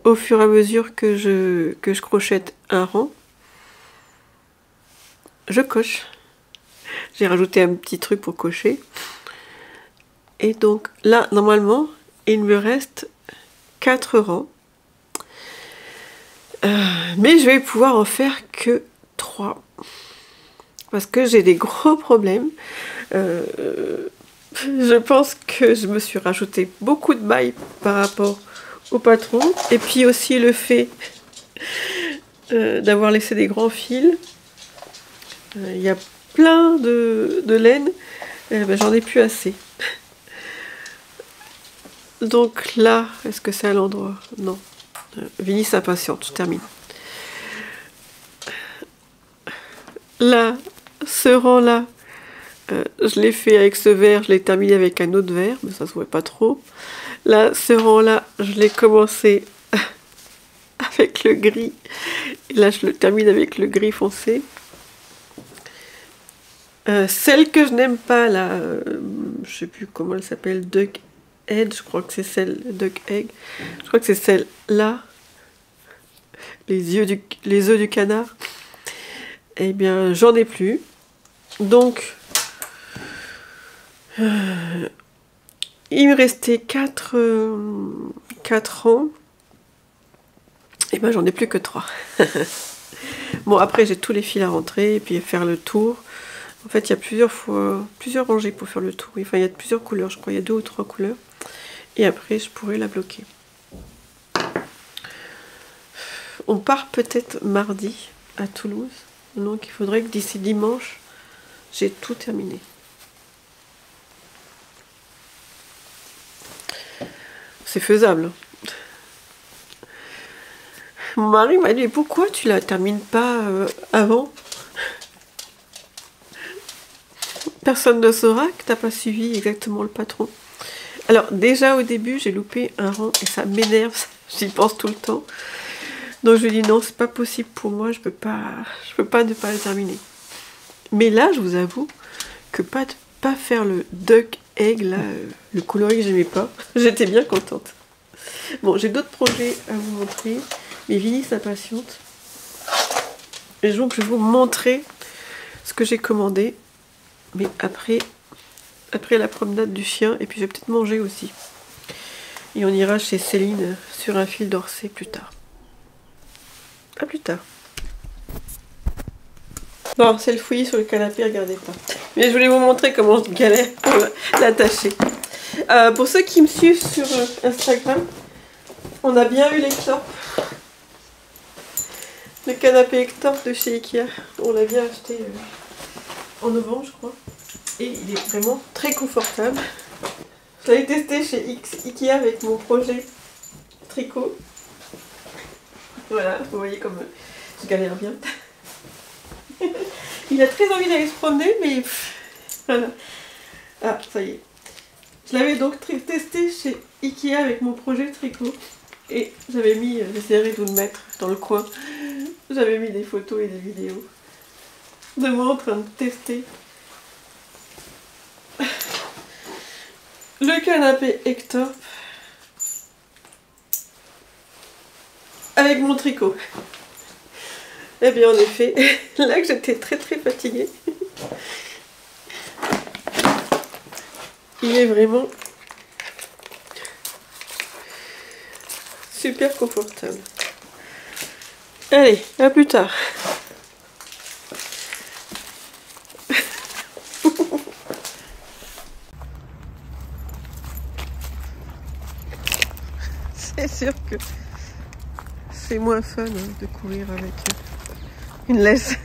Au fur et à mesure que je crochette un rang, je coche. J'ai rajouté un petit truc pour cocher. Et donc là, normalement, il me reste 4 rangs. Mais je vais pouvoir en faire que 3. Parce que j'ai des gros problèmes. Je pense que je me suis rajouté beaucoup de mailles par rapport au patron. Et puis aussi le fait d'avoir laissé des grands fils. Il y a plein de laine. Ben, j'en ai plus assez. Donc là, est-ce que c'est à l'endroit? Non. Vinny s'impatiente, je termine. Là, ce rang-là, je l'ai fait avec ce vert, je l'ai terminé avec un autre vert, mais ça se voit pas trop. Là, ce rang-là, je l'ai commencé avec le gris. Et là, je le termine avec le gris foncé. Celle que je n'aime pas, là, je sais plus comment elle s'appelle, Duck Egg, je crois que c'est celle, Duck Egg, je crois que c'est celle-là, les œufs du canard. Eh bien, j'en ai plus. Donc, il me restait 4 rangs. Et ben, j'en ai plus que 3. Bon, après, j'ai tous les fils à rentrer et puis faire le tour. En fait, il y a plusieurs rangées pour faire le tour. Enfin, il y a plusieurs couleurs, je crois. Il y a 2 ou 3 couleurs. Et après, je pourrais la bloquer. On part peut-être mardi à Toulouse. Donc, il faudrait que d'ici dimanche, j'ai tout terminé. c'est faisable. Mon mari m'a dit, pourquoi tu la termines pas avant? Personne ne saura que t'as pas suivi exactement le patron. Alors déjà au début j'ai loupé un rang et ça m'énerve, j'y pense tout le temps. Donc je lui dis non, c'est pas possible pour moi, je peux pas ne pas le terminer. Mais là je vous avoue que pas faire le duck egg là, le coloris que j'aimais pas, j'étais bien contente. Bon, j'ai d'autres projets à vous montrer, mais Vinny s'impatiente. Et donc je vais vous montrer ce que j'ai commandé. Mais après la promenade du chien, et puis je vais peut-être manger aussi. Et on ira chez Céline sur un fil d'Orsay plus tard. À plus tard. Bon, c'est le fouillis sur le canapé, regardez pas. Mais je voulais vous montrer comment je galère pour l'attacher. Pour ceux qui me suivent sur Instagram, on a bien eu l'Ectorp. Le canapé Ectorp de chez Ikea. On l'a bien acheté en novembre, je crois. Et il est vraiment très confortable. Je l'avais testé chez Ikea avec mon projet tricot. Voilà, vous voyez comme je galère bien. Il a très envie d'aller se promener, mais voilà. Ah, ça y est. Je l'avais donc testé chez Ikea avec mon projet tricot. Et j'avais mis, j'essaierai de vous le mettre dans le coin. J'avais mis des photos et des vidéos de moi en train de tester le canapé Ectorp avec mon tricot. Et bien en effet, là que j'étais très fatiguée, il est vraiment super confortable. Allez, à plus tard. C'est sûr que c'est moins fun de courir avec une laisse.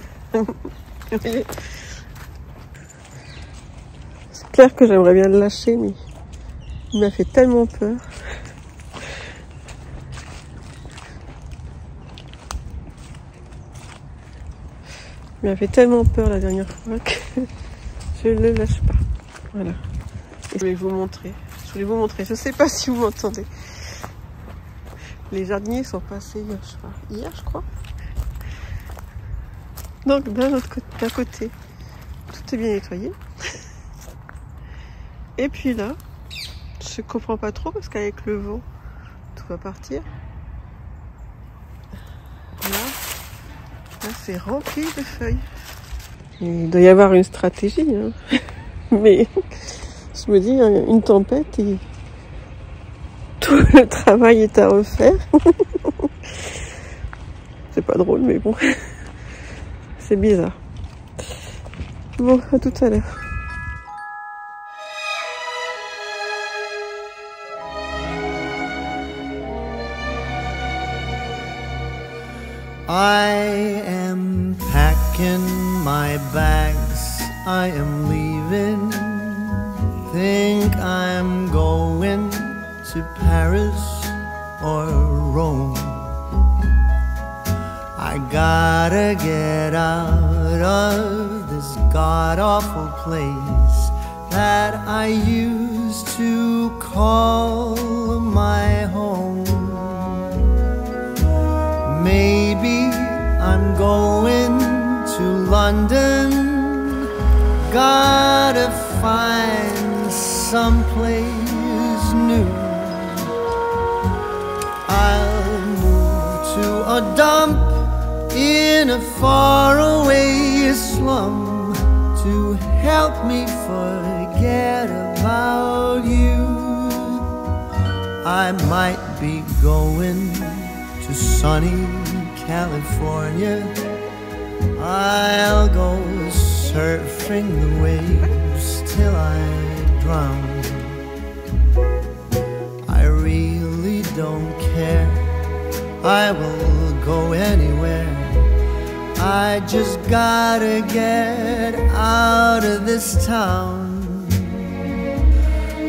C'est clair que j'aimerais bien le lâcher, mais il m'a fait tellement peur. Il m'a fait tellement peur la dernière fois que je ne le lâche pas. Voilà. Et je vais vous montrer. Je ne sais pas si vous m'entendez. Les jardiniers sont passés hier, je crois. Donc d'un côté, tout est bien nettoyé. Et puis là, je comprends pas trop parce qu'avec le vent, tout va partir. Là c'est rempli de feuilles. Il doit y avoir une stratégie, hein. Mais je me dis, une tempête et tout le travail est à refaire. C'est pas drôle, mais bon, c'est bizarre. Bon, à tout à l'heure. I am packing my bags, I am leaving. Think I'm going to Paris or Rome. I gotta get out of this god-awful place that I used to call my home. Maybe I'm going to London. Gotta find someplace new. I'll move to a dump in a faraway slum to help me forget about you. I might be going to sunny California. I'll go surfing the waves till I drown. I really don't care, I will go anywhere. I just gotta get out of this town.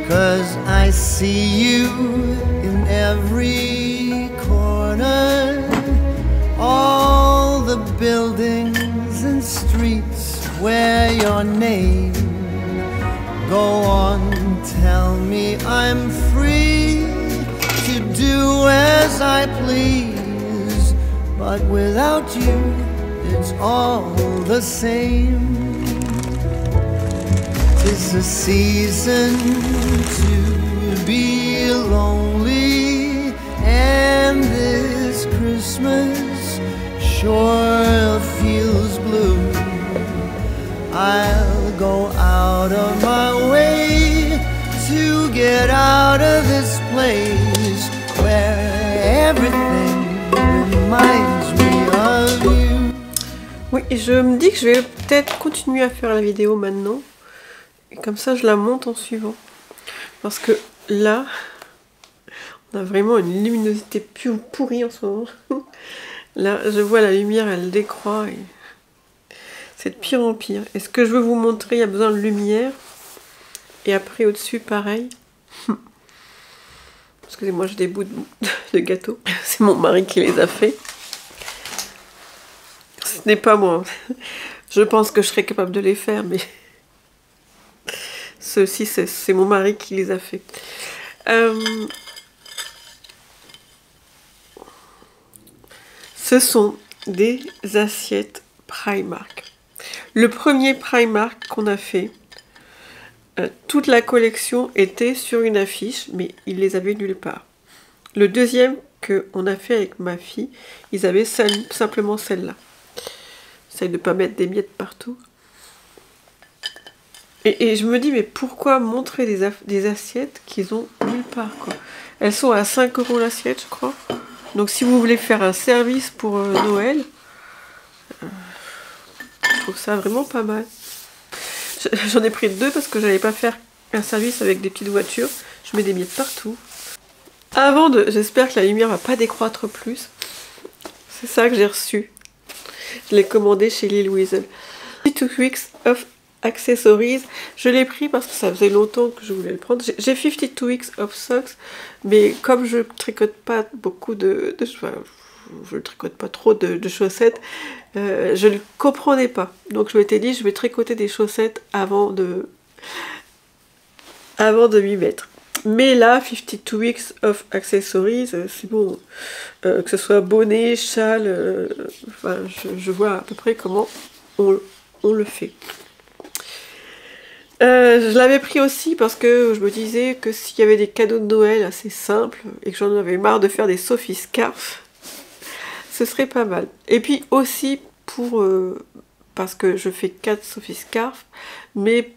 'cause I see you in every corner. All the buildings and streets where your name. Go on, tell me I'm free to do as I please, but without you, it's all the same. 'Tis a season to be lonely, and this Christmas sure feels blue. I'll go out of my way to get out of this place where everything reminds me of you. Oui, je me dis que je vais peut-être continuer à faire la vidéo maintenant. Et comme ça, je la monte en suivant. Parce que là, on a vraiment une luminosité pourrie en ce moment. Là, je vois la lumière, elle décroît. Et c'est de pire en pire. Et ce que je veux vous montrer, il y a besoin de lumière. Et après, au-dessus, pareil. Excusez-moi, j'ai des bouts de gâteau. C'est mon mari qui les a fait. Ce n'est pas moi. Je pense que je serais capable de les faire, mais... Ceux-ci, c'est mon mari qui les a fait. Ce sont des assiettes Primark. Le premier Primark qu'on a fait, toute la collection était sur une affiche, mais ils les avaient nulle part. Le deuxième qu'on a fait avec ma fille, ils avaient simplement celle-là. J'essaie de ne pas mettre des miettes partout. Et je me dis, mais pourquoi montrer des assiettes qu'ils ont nulle part, quoi. Elles sont à 5 € l'assiette, je crois. Donc si vous voulez faire un service pour Noël, je trouve ça vraiment pas mal. J'en ai pris 2 parce que j'allais pas faire un service avec des petites voitures. Je mets des miettes partout. J'espère que la lumière va pas décroître plus. C'est ça que j'ai reçu. Je l'ai commandé chez Lil Weasel. 52 Weeks of Accessories, je l'ai pris parce que ça faisait longtemps que je voulais le prendre. J'ai 52 Weeks of Socks, mais comme je tricote pas beaucoup je ne tricote pas trop de chaussettes, je ne comprenais pas. Donc je m'étais dit, je vais tricoter des chaussettes avant de m'y mettre. Mais là, 52 Weeks of Accessories, c'est bon. Que ce soit bonnet, châle, enfin, je vois à peu près comment on le fait. Je l'avais pris aussi parce que je me disais que s'il y avait des cadeaux de Noël assez simples et que j'en avais marre de faire des Sophie Scarf, ce serait pas mal. Et puis aussi parce que je fais 4 Sophie Scarf, mais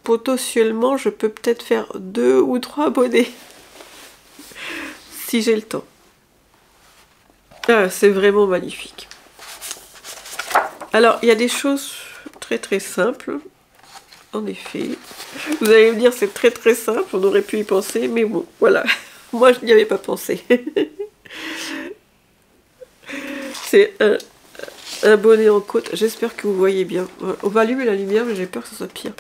potentiellement je peux peut-être faire 2 ou 3 bonnets si j'ai le temps. Ah, c'est vraiment magnifique. Alors il y a des choses très très simples. En effet, vous allez me dire c'est très très simple, on aurait pu y penser, mais bon, voilà, moi je n'y avais pas pensé. C'est un bonnet en côte, j'espère que vous voyez bien. On va allumer la lumière, mais j'ai peur que ce soit pire.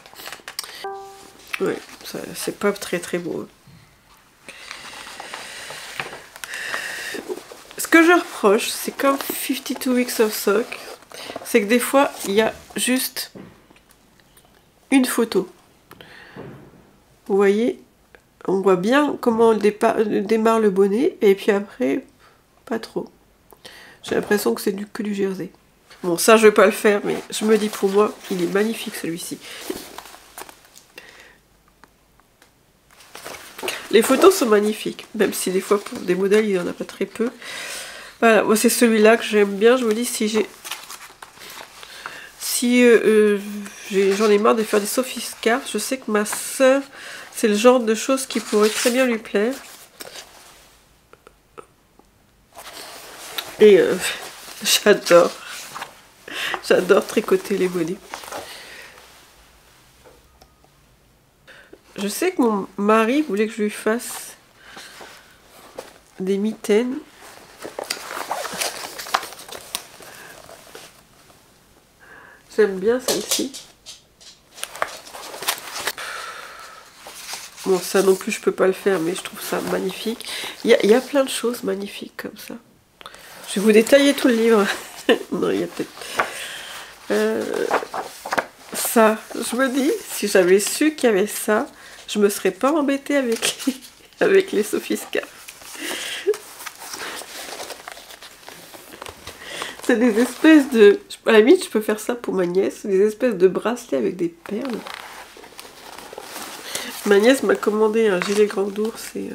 Ouais, c'est pas très très beau. Ce que je reproche, c'est comme 52 Weeks of Socks, c'est que des fois, il y a juste une photo. Vous voyez, on voit bien comment démarre le bonnet, et puis après, pas trop. J'ai l'impression que c'est que du jersey. Bon, ça, je vais pas le faire, mais je me dis pour moi, il est magnifique celui-ci. Les photos sont magnifiques, même si des fois, pour des modèles, il n'y en a pas très peu. Voilà, moi, c'est celui-là que j'aime bien. Je me dis, j'en ai marre de faire des Sophie Scarf. Je sais que ma soeur, c'est le genre de choses qui pourrait très bien lui plaire. Et j'adore tricoter les bonnets. Je sais que mon mari voulait que je lui fasse des mitaines. J'aime bien celle-ci. Bon, ça non plus, je peux pas le faire, mais je trouve ça magnifique. Il y a plein de choses magnifiques comme ça. Je vais vous détailler tout le livre. Non, il y a peut-être... ça, je me dis, si j'avais su qu'il y avait ça, je me serais pas embêtée avec les sophiscaps. C'est des espèces de... À la limite, je peux faire ça pour ma nièce. Des espèces de bracelets avec des perles. Ma nièce m'a commandé un gilet grand ours et...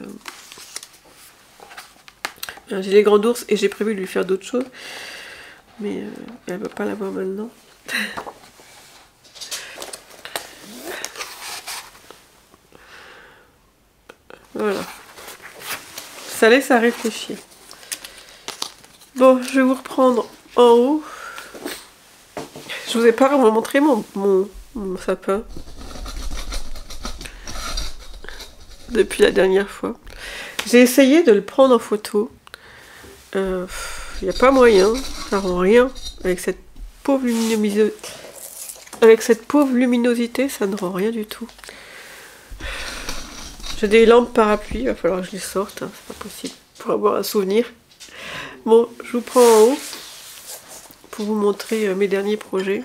un gilet grand ours et j'ai prévu de lui faire d'autres choses. Mais elle ne va pas l'avoir maintenant. Voilà. Ça laisse à réfléchir. Bon, je vais vous reprendre en haut. Je vous ai pas vraiment montré mon sapin. Depuis la dernière fois. J'ai essayé de le prendre en photo. Il n'y a pas moyen. Ça rend rien. Avec cette pauvre luminosité. Avec cette pauvre luminosité, ça ne rend rien du tout. J'ai des lampes parapluies, il va falloir que je les sorte, hein, c'est pas possible, pour avoir un souvenir. Bon, je vous prends en haut pour vous montrer mes derniers projets.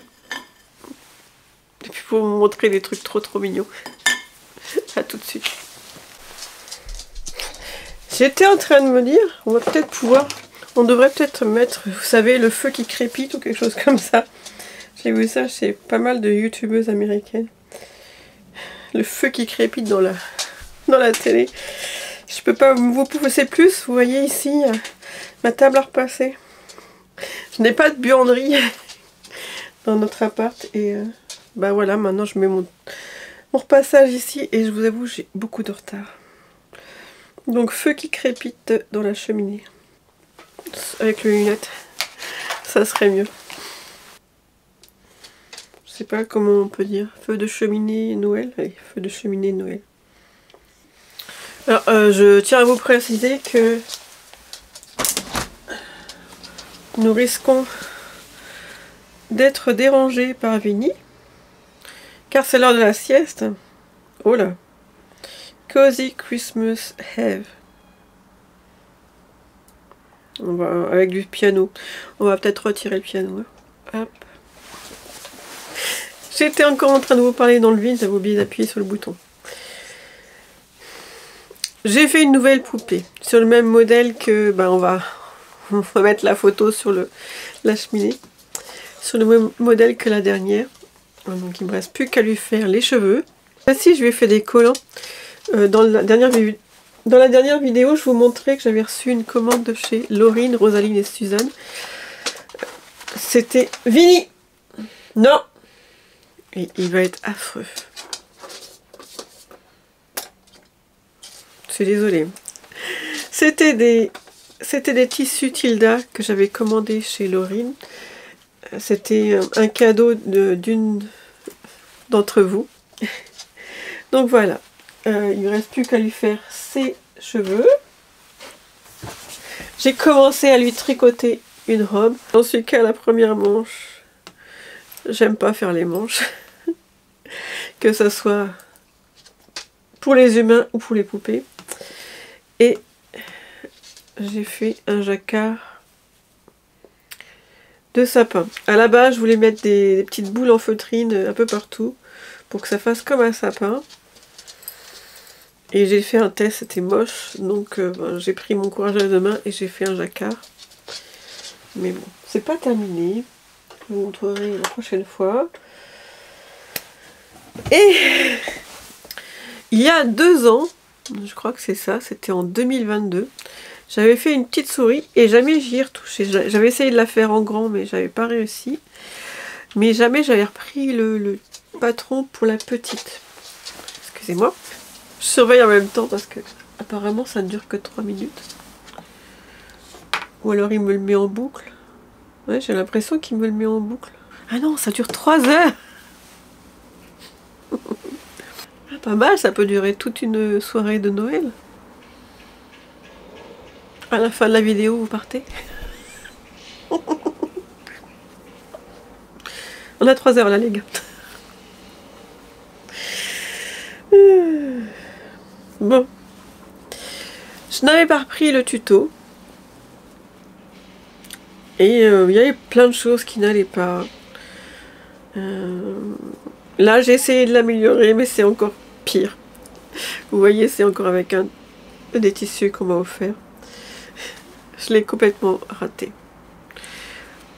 Et puis pour vous montrer des trucs trop mignons. À tout de suite. J'étais en train de me dire, on va peut-être pouvoir, on devrait peut-être mettre, vous savez, le feu qui crépite ou quelque chose comme ça. J'ai vu ça chez pas mal de youtubeuses américaines. Le feu qui crépite dans la télé. Je peux pas vous pousser plus. Vous voyez ici ma table à repasser. Je n'ai pas de buanderie dans notre appart. Et bah voilà, maintenant je mets mon repassage ici. Et je vous avoue, j'ai beaucoup de retard. Donc feu qui crépite dans la cheminée. Avec les lunettes, ça serait mieux. Je sais pas comment on peut dire. Feu de cheminée Noël. Allez, feu de cheminée Noël. Alors, je tiens à vous préciser que nous risquons d'être dérangés par Vinny, car c'est l'heure de la sieste. Oh là! Cozy Christmas Eve. On va avec du piano. On va peut-être retirer le piano. Hein. Hop. J'étais encore en train de vous parler dans le vide, j'avais oublié d'appuyer sur le bouton. J'ai fait une nouvelle poupée sur le même modèle que... Ben on va mettre la photo sur la cheminée. Sur le même modèle que la dernière. Donc il ne me reste plus qu'à lui faire les cheveux. Voici, je lui ai fait des collants. Dans la dernière vidéo, je vous montrais que j'avais reçu une commande de chez Laurine, Rosaline et Suzanne. C'était Vinny. Non. Et il va être affreux. Je suis désolée. C'était des tissus Tilda que j'avais commandés chez Laurine. C'était un cadeau d'une d'entre vous. Donc voilà. Il ne reste plus qu'à lui faire ses cheveux. J'ai commencé à lui tricoter une robe. J'en suis qu'à la première manche. J'aime pas faire les manches. Que ça soit pour les humains ou pour les poupées. Et j'ai fait un jacquard de sapin. À la base, je voulais mettre des petites boules en feutrine un peu partout pour que ça fasse comme un sapin. Et j'ai fait un test, c'était moche. Donc ben, j'ai pris mon courage à deux mains et j'ai fait un jacquard. Mais bon, c'est pas terminé. Je vous montrerai la prochaine fois. Et il y a 2 ans, je crois que c'est ça, c'était en 2022, j'avais fait une petite souris et jamais j'y ai retouché. J'avais essayé de la faire en grand mais j'avais pas réussi. Mais jamais j'avais repris le patron pour la petite. Excusez-moi. Je surveille en même temps parce que apparemment ça ne dure que 3 minutes. Ou alors il me le met en boucle. Ouais, j'ai l'impression qu'il me le met en boucle. Ah non, ça dure 3 heures. Pas mal, ça peut durer toute une soirée de Noël. À la fin de la vidéo, vous partez. On a 3 heures là, les gars. Bon. Je n'avais pas repris le tuto. Et il y avait plein de choses qui n'allaient pas. Là, j'ai essayé de l'améliorer, mais c'est encore pire. Vous voyez, c'est encore avec des tissus qu'on m'a offert. Je l'ai complètement raté.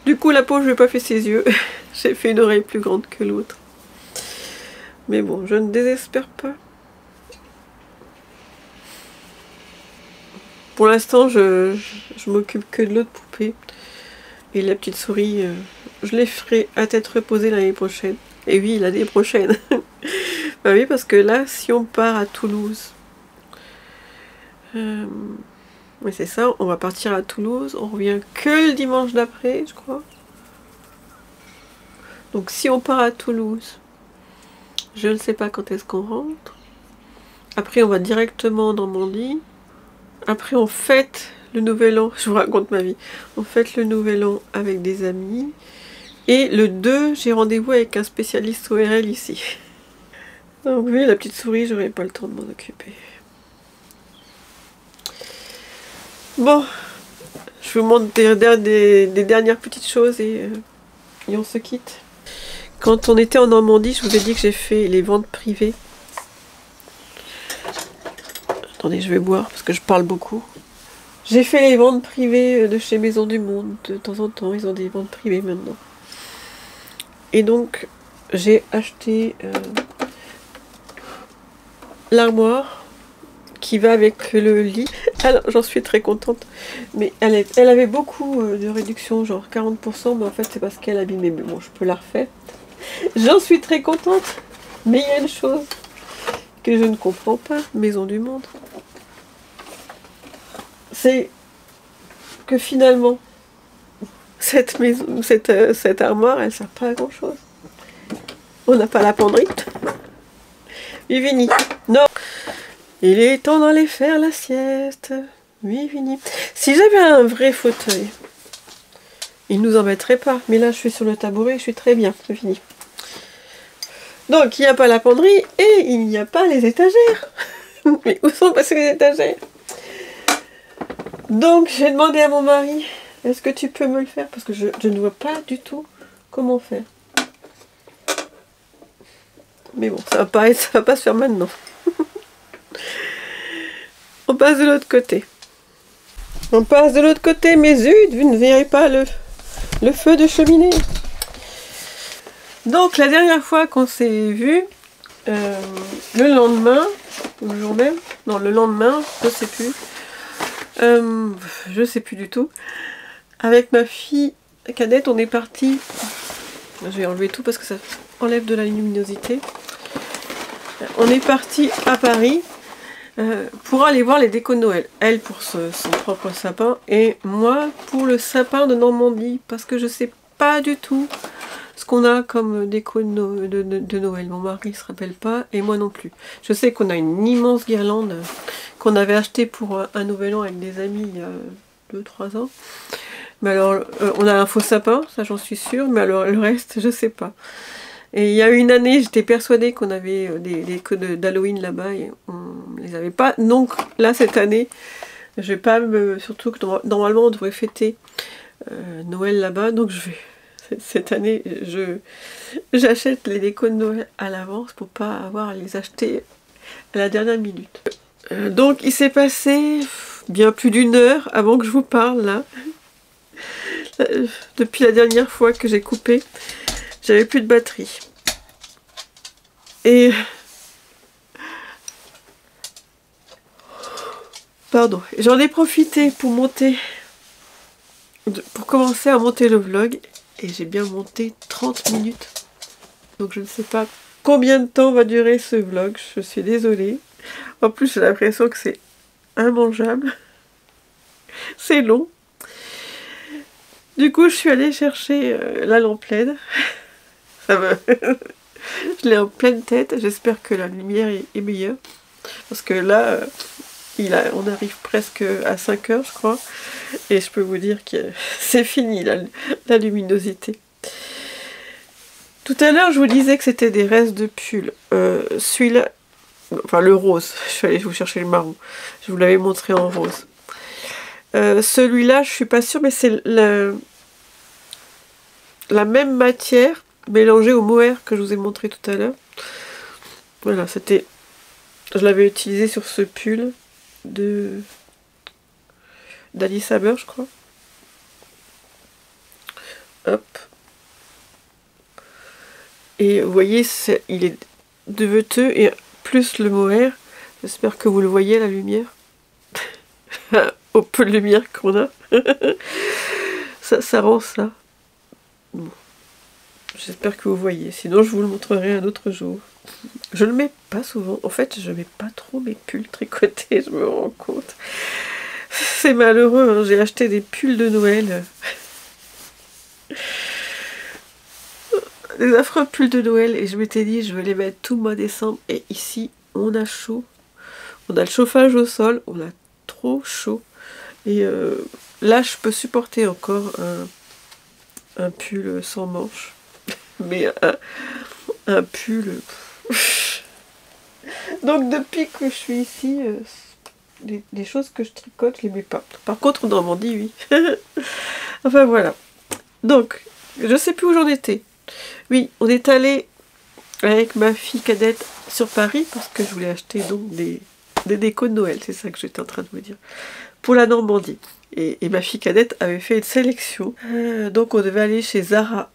Du coup, la peau, je n'ai pas fait ses yeux. J'ai fait une oreille plus grande que l'autre. Mais bon, je ne désespère pas. Pour l'instant, je m'occupe que de l'autre poupée. Et la petite souris, je les ferai à tête reposée l'année prochaine. Et oui, l'année prochaine. Bah oui, parce que là, si on part à Toulouse... Oui, c'est ça, on va partir à Toulouse. On revient que le dimanche d'après, je crois. Donc si on part à Toulouse, je ne sais pas quand est-ce qu'on rentre. Après, on va directement en Normandie. Après, on fête le nouvel an. Je vous raconte ma vie. On fête le nouvel an avec des amis. Et le 2, j'ai rendez-vous avec un spécialiste ORL ici. Donc oui, la petite souris, j'aurai pas le temps de m'en occuper. Bon, je vous montre des dernières petites choses et on se quitte. Quand on était en Normandie, je vous ai dit que j'ai fait les ventes privées. Attendez, je vais boire parce que je parle beaucoup. J'ai fait les ventes privées de chez Maison du Monde. De temps en temps, ils ont des ventes privées maintenant. Et donc, j'ai acheté l'armoire qui va avec le lit. Alors, j'en suis très contente. Mais elle avait beaucoup de réduction, genre 40%. Mais en fait, c'est parce qu'elle abîmait. Mais bon, je peux la refaire. J'en suis très contente. Mais il y a une chose que je ne comprends pas, Maison du Monde. C'est que finalement, cette armoire, elle sert pas à grand chose. On n'a pas la penderie. Vivini, non. Il est temps d'aller faire la sieste. Vivini. Si j'avais un vrai fauteuil, il nous embêterait pas. Mais là, je suis sur le tabouret, je suis très bien. C'est fini. Donc, il n'y a pas la penderie et il n'y a pas les étagères. Mais où sont passées les étagères? Donc, j'ai demandé à mon mari, est-ce que tu peux me le faire? Parce que je ne vois pas du tout comment faire. Mais bon, ça va pas se faire maintenant. On passe de l'autre côté. On passe de l'autre côté, mais zut, vous ne verrez pas le feu de cheminée. Donc, la dernière fois qu'on s'est vu, le lendemain, ou le jour même, non, le lendemain, je sais plus. Je sais plus du tout. Avec ma fille cadette, on est parti. Je vais enlever tout parce que ça enlève de la luminosité. On est parti à Paris pour aller voir les décos de Noël. Elle pour son propre sapin et moi pour le sapin de Normandie parce que je sais pas du tout ce qu'on a comme déco de Noël. Mon mari se rappelle pas et moi non plus. Je sais qu'on a une immense guirlande qu'on avait achetée pour un nouvel an avec des amis il y a 2-3 ans. Mais alors, on a un faux sapin, ça j'en suis sûre, mais alors le reste, je sais pas. Et il y a eu une année, j'étais persuadée qu'on avait des queues d'Halloween là-bas et on les avait pas. Donc là, cette année, je vais pas me... Surtout que normalement, on devrait fêter Noël là-bas, donc je vais... Cette année, j'achète les décos de Noël à l'avance pour pas avoir à les acheter à la dernière minute. Donc il s'est passé bien plus d'1 heure avant que je vous parle là. Depuis la dernière fois que j'ai coupé, j'avais plus de batterie. Et... Pardon. J'en ai profité pour monter... Pour commencer à monter le vlog. Et j'ai bien monté 30 minutes. Donc je ne sais pas combien de temps va durer ce vlog. Je suis désolée. En plus j'ai l'impression que c'est immangeable. C'est long. Du coup je suis allée chercher la lampe LED. Ça va. Je l'ai en pleine tête. J'espère que la lumière est meilleure. Parce que là... on arrive presque à 5 heures je crois et je peux vous dire que c'est fini la luminosité. Tout à l'heure je vous disais que c'était des restes de pull. Celui-là Enfin le rose, je suis allée vous chercher le marron. Je vous l'avais montré en rose. Celui-là, je suis pas sûre, mais c'est la même matière mélangée au mohair que je vous ai montré tout à l'heure. Voilà, c'était... Je l'avais utilisé sur ce pull d'Alice Haber, je crois. Hop. Et vous voyez, il est duveteux et plus le mohair. J'espère que vous le voyez, la lumière. Au peu de lumière qu'on a. ça rend ça. Bon. J'espère que vous voyez. Sinon, je vous le montrerai un autre jour. Je le mets pas souvent. En fait, je mets pas trop mes pulls tricotés, je me rends compte. C'est malheureux, hein. J'ai acheté des pulls de Noël. Des affreux pulls de Noël. Et je m'étais dit, je vais les mettre tout le mois de décembre. Et ici, on a chaud. On a le chauffage au sol. On a trop chaud. Et là, je peux supporter encore un pull sans manches. Mais un pull... Donc depuis que je suis ici, les choses que je tricote, je les mets pas. Par contre, en Normandie, oui. Enfin voilà. Donc, je sais plus où j'en étais. Oui, on est allé avec ma fille cadette sur Paris parce que je voulais acheter donc des décos de Noël. C'est ça que j'étais en train de vous dire. Pour la Normandie. Et ma fille cadette avait fait une sélection. Donc on devait aller chez Zara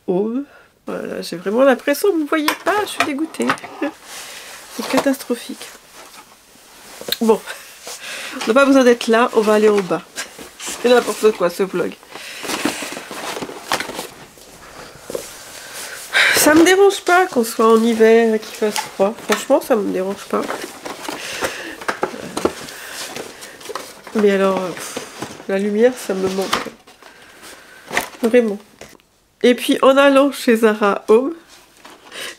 Home. Voilà, j'ai vraiment l'impression que vous ne voyez pas, je suis dégoûtée. C'est catastrophique. Bon, on n'a pas besoin d'être là, on va aller en bas. C'est n'importe quoi ce vlog. Ça me dérange pas qu'on soit en hiver et qu'il fasse froid. Franchement, ça me dérange pas. Mais alors, la lumière, ça me manque. Vraiment. Et puis en allant chez Zara Home,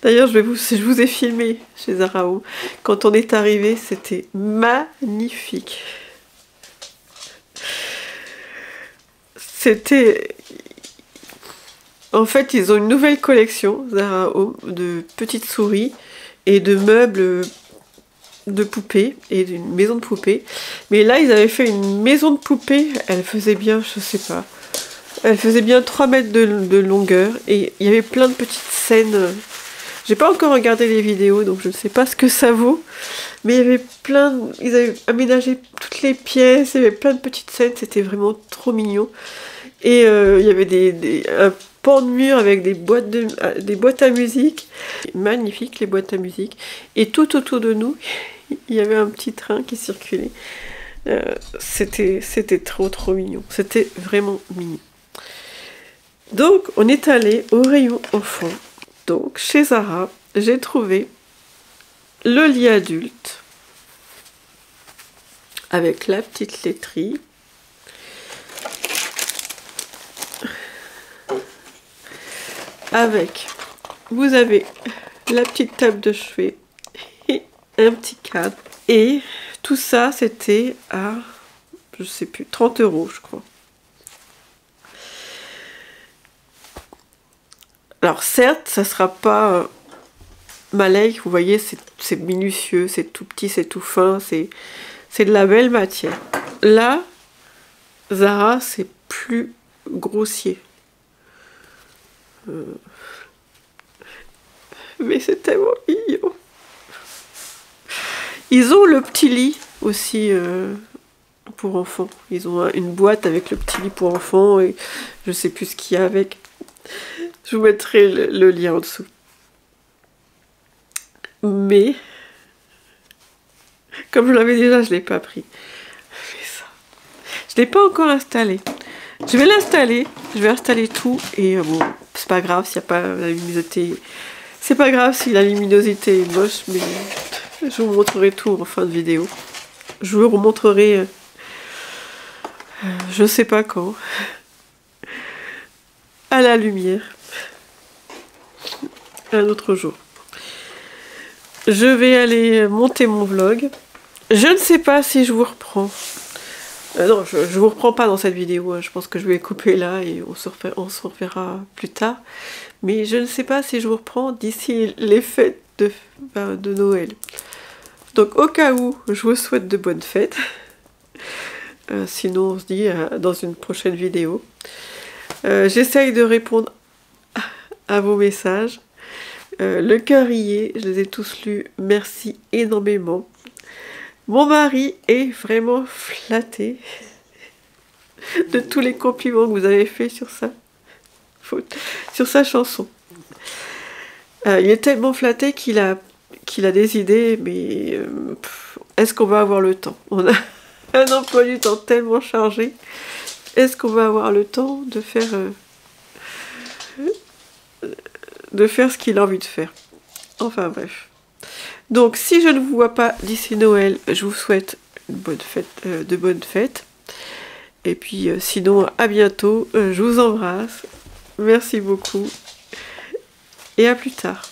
d'ailleurs je vous ai filmé chez Zara Home, quand on est arrivé, c'était magnifique. C'était... En fait, ils ont une nouvelle collection, Zara Home, de petites souris et de meubles de poupées et d'une maison de poupées. Mais là, ils avaient fait une maison de poupées, elle faisait bien, je sais pas, elle faisait bien 3 mètres de longueur et il y avait plein de petites scènes. J'ai pas encore regardé les vidéos donc je ne sais pas ce que ça vaut. Mais il y avait ils avaient aménagé toutes les pièces, il y avait plein de petites scènes, c'était vraiment trop mignon. Et il y avait un pan de mur avec des boîtes à musique. Magnifique les boîtes à musique. Et tout autour de nous, il y avait un petit train qui circulait. C'était trop mignon. C'était vraiment mignon. Donc, on est allé au rayon enfant. Donc, chez Zara, j'ai trouvé le lit adulte avec la petite laiterie. Avec, vous avez la petite table de chevet et un petit cadre. Et tout ça, c'était à, je sais plus, 30 €, je crois. Alors certes, ça sera pas Malek, vous voyez, c'est minutieux, c'est tout petit, c'est tout fin, c'est de la belle matière. Là, Zara, c'est plus grossier. Mais c'est tellement mignon. Ils ont le petit lit aussi pour enfants. Ils ont une boîte avec le petit lit pour enfants et je sais plus ce qu'il y a avec. Je vous mettrai le lien en dessous. Mais, comme je l'avais déjà, je ne l'ai pas pris. Je ne l'ai pas encore installé. Je vais l'installer, je vais installer tout et bon, c'est pas grave s'il n'y a pas la luminosité. C'est pas grave si la luminosité est moche, mais je vous montrerai tout en fin de vidéo. Je vous remontrerai, je sais pas quand, à la lumière. Un autre jour. Je vais aller monter mon vlog. Je ne sais pas si je vous reprends. Non, je vous reprends pas dans cette vidéo. Je pense que je vais couper là et on se reverra plus tard. Mais je ne sais pas si je vous reprends d'ici les fêtes de Noël. Donc au cas où, je vous souhaite de bonnes fêtes. Sinon on se dit dans une prochaine vidéo. J'essaye de répondre à vos messages. Le cœur y est, je les ai tous lus, merci énormément. Mon mari est vraiment flatté de tous les compliments que vous avez fait sur sa chanson. Il est tellement flatté qu'il a des idées, mais est-ce qu'on va avoir le temps? On a un emploi du temps tellement chargé. Est-ce qu'on va avoir le temps de faire ce qu'il a envie de faire? Enfin bref. Donc si je ne vous vois pas d'ici Noël, je vous souhaite une bonne fête, de bonnes fêtes. Et puis sinon, à bientôt. Je vous embrasse. Merci beaucoup. Et à plus tard.